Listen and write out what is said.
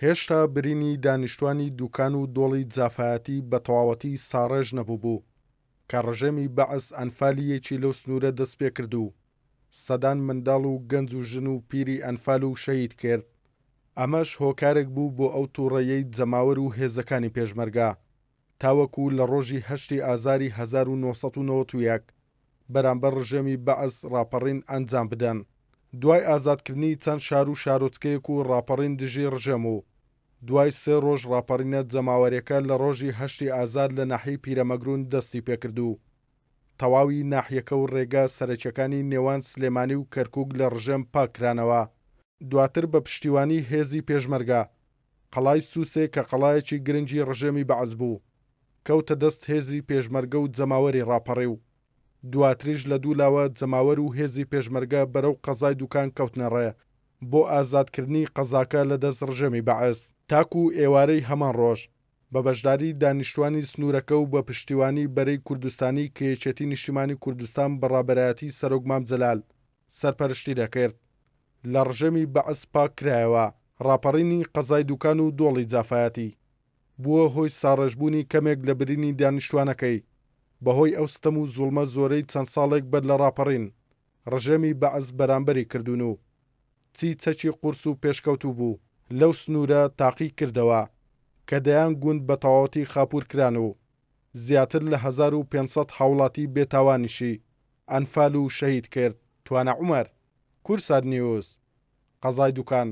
هێشتا برینی دانیشتوانی دوکان و دۆڵی جافایەتی بە تەواوەتی ساڕێژ نەبوو کە ڕژێمی بەعس ئەنفالیەکی لەو سنوورە دەست پێ کردو. سەدان منداڵ و گەنج و ژن و پیری ئەنفال و شەهید کرد. ئەمەش هۆکارێک بوو بۆ ئەو تووڕەیەی جەماوەر و هێزەکانی پێشمەرگا تاوەکو لە ڕۆژی 8 ئازاری 1991 بەرامبەر ڕژێمی بەعس ڕاپەڕین ئەنجام بدەن. دوای ئازادکردنی چەند شار و شارۆچکەیەک و ڕاپەڕین دژی ڕژێم و دوای 3 ڕۆژ ڕاپەڕینە جەماوەریەکە لە ڕۆژی 8 ئازار لە ناحیەی پیرەمەگرون دەستی پێکردو. تەواوی ناحیەکە و ڕێگە سەرەکیەکانی نێوان سلێمانی و کەرکووک لە ڕژێم پاکرانەوە. دواتر بە پشتیوانی هێزی پێشمەرگا قەڵای سووسێ کە قەڵایەکی گرنگی ڕژێمی بەعس بوو کەوتە دەست هێزی پێشمەرگە و جەماوەری ڕاپەڕی و دواتریش لە دوولاوە جەماوەر و هێزی پێشمەرگە بەرەو قەزای دوکان کەوتنەڕێ بۆ ئازادکردنی قەزاکە لە دەست ڕژێمی بەعس تاکو ئێوارەی هەمان ڕۆژ بە بەشداری دانیشتوانی سنوورەکە و بە پشتیوانی بەرەی کوردستانی کە یەکێتی نیشتیمانی کوردستان بەڕابەرایەتی سەرۆک مام جەلال سەرپەرشتی دەکرد لە ڕژێمی بەعس پاک کرایەوە. ڕاپەڕینی قەزای دوکان و دۆڵی جافایەتی بووە هۆی ساڕێژبوونی کەمێک لە برینی دانیشتوانەکەی بەهۆی ئەو ستەم و زوڵمە زۆرەی چەند ساڵێک بەر لە ڕاپەڕین ڕژێمی بەعس بەرامبەری کردوون و چەکی قورس و پێشکەوتو بوو لەو سنوورە تاقی کردەوە کە دەیان گوند بە تەواوەتی خاپوورکران و زیاتر لە 1500 هاوڵاتی بێتاوانیشی ئەنفال و شەهید کرد. توانە عومەر کورساد نیوز قەزای دوکان.